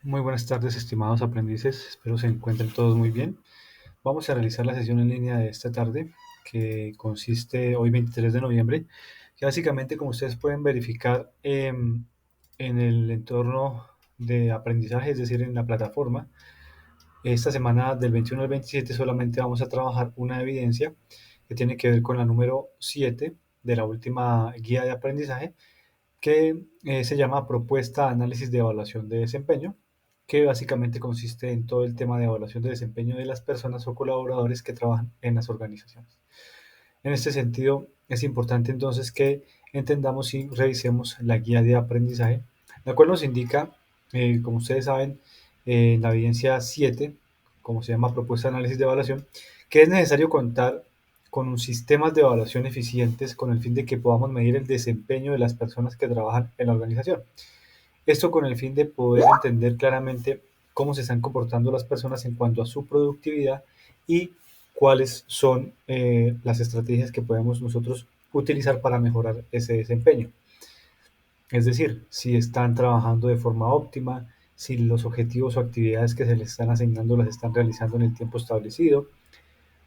Muy buenas tardes, estimados aprendices. Espero se encuentren todos muy bien. Vamos a realizar la sesión en línea de esta tarde, que consiste hoy 23 de noviembre, que básicamente, como ustedes pueden verificar en el entorno de aprendizaje, es decir, en la plataforma, esta semana del 21 al 27 solamente vamos a trabajar una evidencia que tiene que ver con la número 7 de la última guía de aprendizaje, que se llama Propuesta, Análisis de Evaluación de Desempeño, que básicamente consiste en todo el tema de evaluación de desempeño de las personas o colaboradores que trabajan en las organizaciones. En este sentido, es importante entonces que entendamos y revisemos la guía de aprendizaje, la cual nos indica, como ustedes saben, en la evidencia 7, como se llama propuesta de análisis de evaluación, que es necesario contar con un sistemas de evaluación eficientes con el fin de que podamos medir el desempeño de las personas que trabajan en la organización. Esto con el fin de poder entender claramente cómo se están comportando las personas en cuanto a su productividad y cuáles son las estrategias que podemos nosotros utilizar para mejorar ese desempeño. Es decir, si están trabajando de forma óptima, si los objetivos o actividades que se les están asignando las están realizando en el tiempo establecido,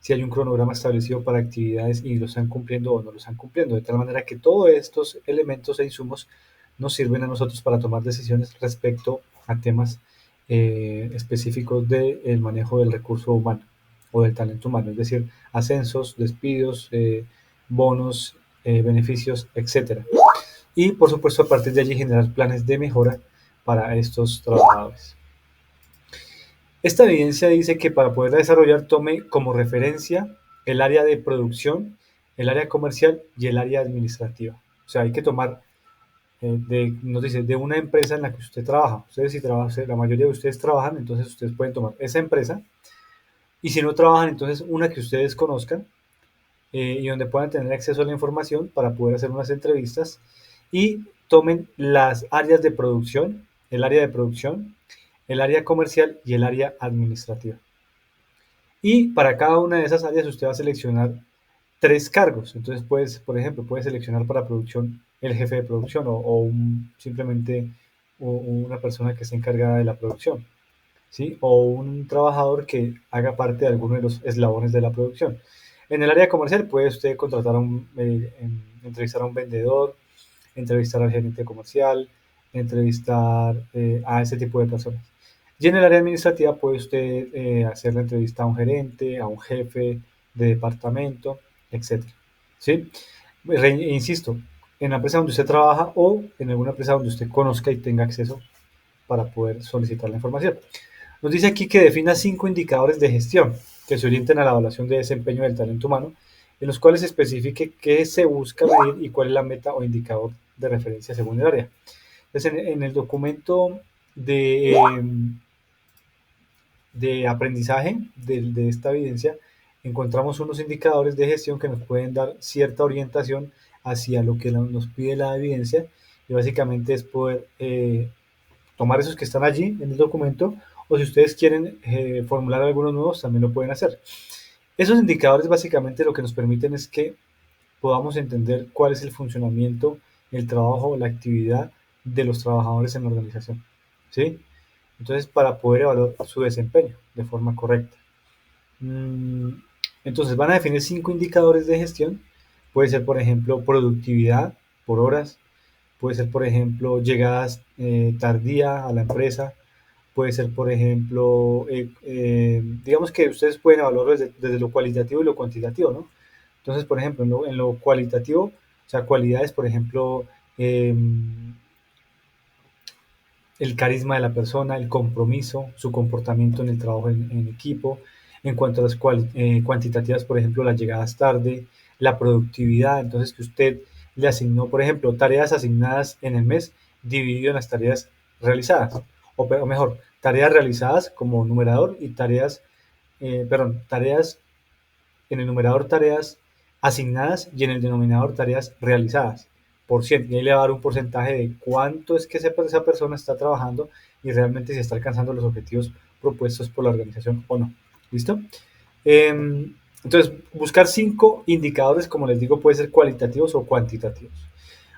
si hay un cronograma establecido para actividades y lo están cumpliendo o no lo están cumpliendo, de tal manera que todos estos elementos e insumos nos sirven a nosotros para tomar decisiones respecto a temas específicos del manejo del recurso humano o del talento humano, es decir, ascensos, despidos, bonos, beneficios, etcétera. Y por supuesto, a partir de allí generar planes de mejora para estos trabajadores. Esta evidencia dice que para poder desarrollar tome como referencia el área de producción, el área comercial y el área administrativa. O sea, hay que tomar, nos dice, de una empresa en la que usted trabaja. Ustedes si trabajan, la mayoría de ustedes trabajan, entonces ustedes pueden tomar esa empresa. Y si no trabajan, entonces una que ustedes conozcan y donde puedan tener acceso a la información para poder hacer unas entrevistas y tomen las áreas de producción, el área comercial y el área administrativa. Y para cada una de esas áreas usted va a seleccionar tres cargos. Entonces, puedes, por ejemplo, puede seleccionar para producción el jefe de producción simplemente una persona que esté encargada de la producción, ¿sí? O un trabajador que haga parte de alguno de los eslabones de la producción. En el área comercial puede usted contratar entrevistar a un vendedor, entrevistar al gerente comercial, entrevistar a ese tipo de personas. Y en el área administrativa puede usted hacer la entrevista a un gerente, a un jefe de departamento, etcétera. ¿Sí? Insisto, en la empresa donde usted trabaja o en alguna empresa donde usted conozca y tenga acceso para poder solicitar la información. Nos dice aquí que defina 5 indicadores de gestión que se orienten a la evaluación de desempeño del talento humano, en los cuales se especifique qué se busca medir y cuál es la meta o indicador de referencia según el área. Entonces, en el documento de aprendizaje de esta evidencia, encontramos unos indicadores de gestión que nos pueden dar cierta orientación hacia lo que nos pide la evidencia, y básicamente es poder tomar esos que están allí en el documento, o si ustedes quieren formular algunos nuevos, también lo pueden hacer. Esos indicadores básicamente lo que nos permiten es que podamos entender cuál es el funcionamiento, el trabajo, la actividad de los trabajadores en la organización, ¿sí? Entonces, para poder evaluar su desempeño de forma correcta. Mm, Entonces, van a definir 5 indicadores de gestión. Puede ser, por ejemplo, productividad por horas. Puede ser, por ejemplo, llegadas tardía a la empresa. Puede ser, por ejemplo, digamos que ustedes pueden evaluarlo desde lo cualitativo y lo cuantitativo, ¿no? Entonces, por ejemplo, en lo cualitativo, o sea, cualidades, por ejemplo, eh, el carisma de la persona, el compromiso, su comportamiento en el trabajo en equipo. En cuanto a las cuantitativas, por ejemplo, las llegadas tarde, la productividad, entonces que usted le asignó, por ejemplo, tareas asignadas en el mes dividido en las tareas realizadas, o mejor, tareas realizadas como numerador y tareas en el numerador tareas asignadas y en el denominador tareas realizadas por ciento. Y ahí le va a dar un porcentaje de cuánto es que esa persona está trabajando y realmente si está alcanzando los objetivos propuestos por la organización o no. ¿Listo? Entonces, buscar 5 indicadores, como les digo, puede ser cualitativos o cuantitativos.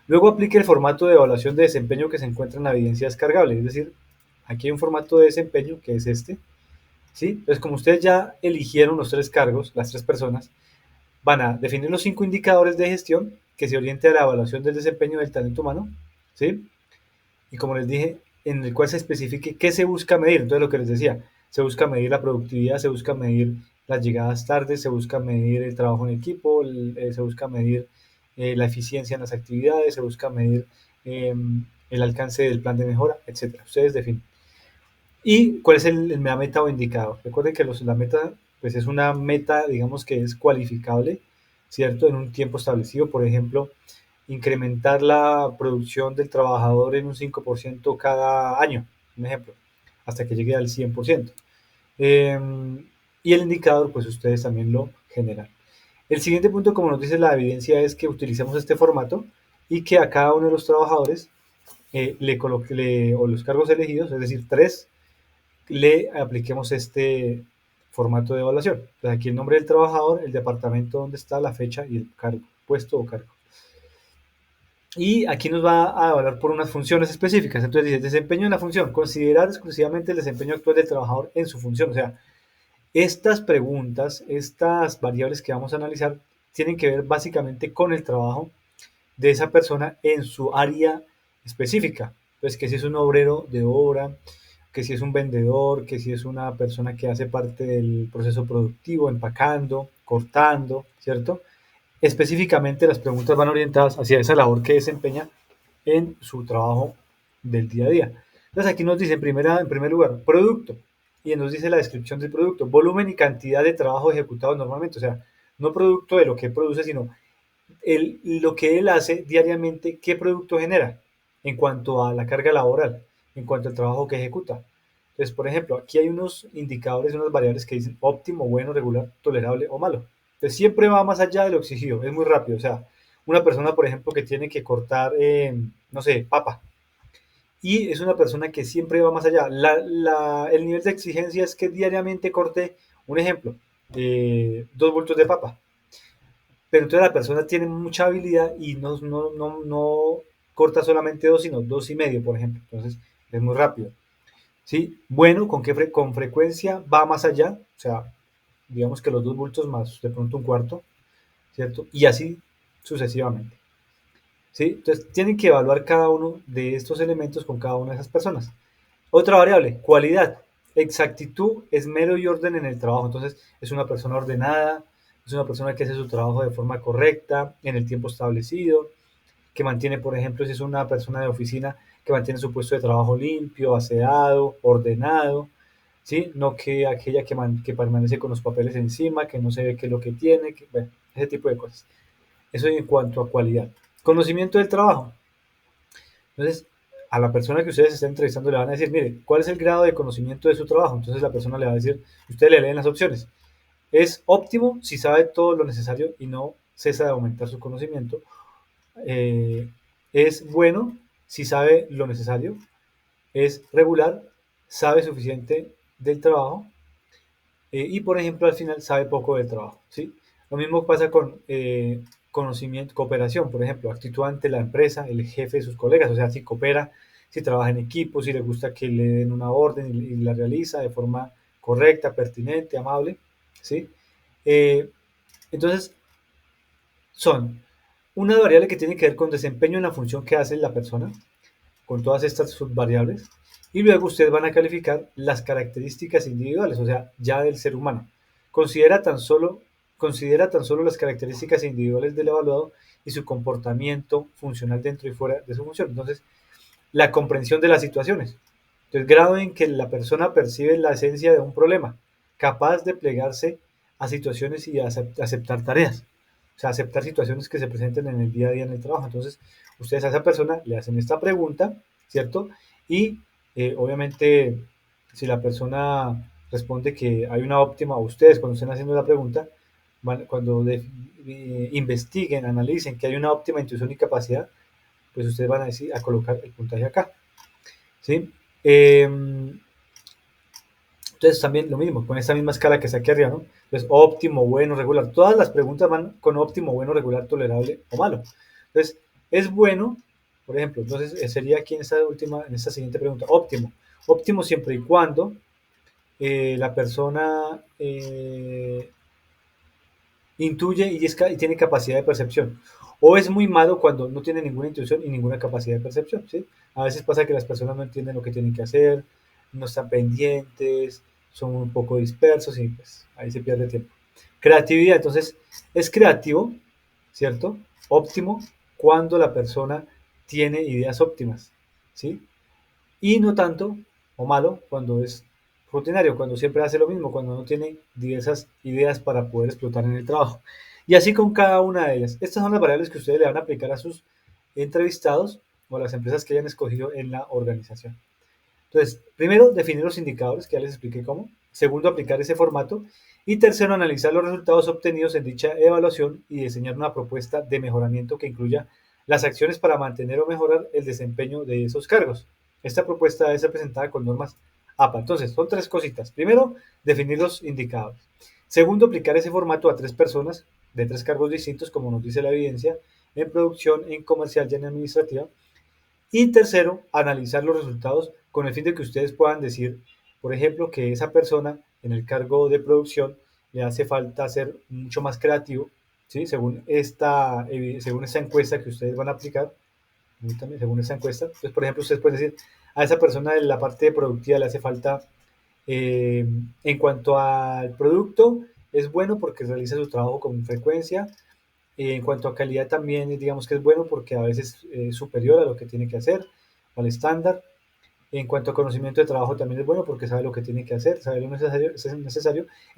Luego aplique el formato de evaluación de desempeño que se encuentra en la evidencia descargable, es decir, aquí hay un formato de desempeño que es este, ¿sí? Entonces, como ustedes ya eligieron los 3 cargos, las 3 personas, van a definir los 5 indicadores de gestión que se orienten a la evaluación del desempeño del talento humano, ¿sí? Y como les dije, en el cual se especifique qué se busca medir. Entonces, lo que les decía, se busca medir la productividad, se busca medir las llegadas tardes, se busca medir el trabajo en equipo, se busca medir la eficiencia en las actividades, se busca medir eh, el alcance del plan de mejora, etcétera. Ustedes definen. ¿Y cuál es la meta o indicador? Recuerden que la meta pues es una meta, digamos que es cualificable, ¿cierto? En un tiempo establecido, por ejemplo, incrementar la producción del trabajador en un 5% cada año, un ejemplo, hasta que llegue al 100%. Eh, y el indicador, pues ustedes también lo generan. El siguiente punto, como nos dice la evidencia, es que utilicemos este formato y que a cada uno de los trabajadores o los cargos elegidos, es decir, 3, le apliquemos este formato de evaluación. Entonces, aquí el nombre del trabajador, el departamento donde está, la fecha y el cargo, puesto o cargo. Y aquí nos va a evaluar por unas funciones específicas. Entonces dice, desempeño en la función, considerar exclusivamente el desempeño actual del trabajador en su función. O sea, estas preguntas, estas variables que vamos a analizar, tienen que ver básicamente con el trabajo de esa persona en su área específica. Pues que si es un obrero de obra, que si es un vendedor, que si es una persona que hace parte del proceso productivo, empacando, cortando, ¿cierto? Específicamente las preguntas van orientadas hacia esa labor que desempeña en su trabajo del día a día. Entonces aquí nos dice en primer lugar, producto, y nos dice la descripción del producto, volumen y cantidad de trabajo ejecutado normalmente, o sea, no producto de lo que produce, sino lo que él hace diariamente, qué producto genera en cuanto a la carga laboral, en cuanto al trabajo que ejecuta. Entonces, por ejemplo, aquí hay unos indicadores, unas variables que dicen óptimo, bueno, regular, tolerable o malo. Entonces, siempre va más allá de lo exigido, es muy rápido. O sea, una persona, por ejemplo, que tiene que cortar, no sé, papa, y es una persona que siempre va más allá. El nivel de exigencia es que diariamente corte, un ejemplo, 2 bultos de papa, pero entonces la persona tiene mucha habilidad y no corta solamente 2, sino 2,5, por ejemplo. Entonces es muy rápido. ¿Sí? Bueno, con frecuencia va más allá, o sea, digamos que los 2 bultos más de pronto un cuarto, ¿cierto? Y así sucesivamente. ¿Sí? Entonces tienen que evaluar cada uno de estos elementos con cada una de esas personas. Otra variable, cualidad. Exactitud, esmero y orden en el trabajo. Entonces, es una persona ordenada, es una persona que hace su trabajo de forma correcta, en el tiempo establecido, que mantiene, por ejemplo, si es una persona de oficina, que mantiene su puesto de trabajo limpio, aseado, ordenado, ¿sí? No que aquella que permanece con los papeles encima, que no se ve qué es lo que tiene, bueno, ese tipo de cosas. Eso en cuanto a cualidad. Conocimiento del trabajo. Entonces, a la persona que ustedes estén entrevistando le van a decir, mire, ¿cuál es el grado de conocimiento de su trabajo? Entonces la persona le va a decir, ustedes le leen las opciones. Es óptimo si sabe todo lo necesario y no cesa de aumentar su conocimiento. Eh, es bueno si sabe lo necesario. Es regular, sabe suficiente del trabajo. Y por ejemplo, al final sabe poco del trabajo, ¿sí? Lo mismo pasa con conocimiento, cooperación, por ejemplo, actitud ante la empresa, el jefe de sus colegas, o sea, si coopera, si trabaja en equipo, si le gusta que le den una orden y la realiza de forma correcta, pertinente, amable, ¿sí? Eh, entonces, son una variable que tiene que ver con desempeño en la función que hace la persona, con todas estas subvariables, y luego ustedes van a calificar las características individuales, o sea, ya del ser humano. Considera tan solo, considera tan solo las características individuales del evaluado y su comportamiento funcional dentro y fuera de su función. Entonces, la comprensión de las situaciones. Entonces, grado en que la persona percibe la esencia de un problema, capaz de plegarse a situaciones y aceptar tareas. O sea, aceptar situaciones que se presenten en el día a día en el trabajo. Entonces, ustedes a esa persona le hacen esta pregunta, ¿cierto? Y obviamente, si la persona responde que hay una óptima, o ustedes cuando estén haciendo la pregunta, cuando investiguen, analicen que hay una óptima intuición y capacidad, pues ustedes van a decir a colocar el puntaje acá. ¿Sí? Entonces también lo mismo, con esta misma escala que está aquí arriba, ¿no? Entonces óptimo, bueno, regular. Todas las preguntas van con óptimo, bueno, regular, tolerable o malo. Entonces, es bueno Por ejemplo, entonces sería aquí en esta siguiente pregunta, óptimo. Óptimo siempre y cuando la persona intuye y tiene capacidad de percepción. O es muy malo cuando no tiene ninguna intuición y ninguna capacidad de percepción. ¿Sí? A veces pasa que las personas no entienden lo que tienen que hacer, no están pendientes, son un poco dispersos y pues ahí se pierde tiempo. Creatividad, entonces, es creativo, ¿cierto? Óptimo cuando la persona tiene ideas óptimas, ¿sí? Y no tanto, o malo, cuando es rutinario, cuando siempre hace lo mismo, cuando no tiene diversas ideas para poder explotar en el trabajo. Y así con cada una de ellas. Estas son las variables que ustedes le van a aplicar a sus entrevistados o a las empresas que hayan escogido en la organización. Entonces, primero, definir los indicadores, que ya les expliqué cómo. Segundo, aplicar ese formato. Y tercero, analizar los resultados obtenidos en dicha evaluación y diseñar una propuesta de mejoramiento que incluya las acciones para mantener o mejorar el desempeño de esos cargos. Esta propuesta debe ser presentada con normas APA. Entonces, son tres cositas. Primero, definir los indicadores. Segundo, aplicar ese formato a tres personas de tres cargos distintos, como nos dice la evidencia, en producción, en comercial y en administrativa. Y tercero, analizar los resultados con el fin de que ustedes puedan decir, por ejemplo, que esa persona en el cargo de producción le hace falta ser mucho más creativo, ¿sí? Según esta encuesta que ustedes van a aplicar, según esta encuesta. Entonces, por ejemplo, ustedes pueden decir, a esa persona en la parte productiva le hace falta, en cuanto al producto, es bueno porque realiza su trabajo con frecuencia, en cuanto a calidad también, digamos que es bueno porque a veces es superior a lo que tiene que hacer, al estándar. En cuanto a conocimiento de trabajo también es bueno porque sabe lo que tiene que hacer, sabe lo necesario, es necesario.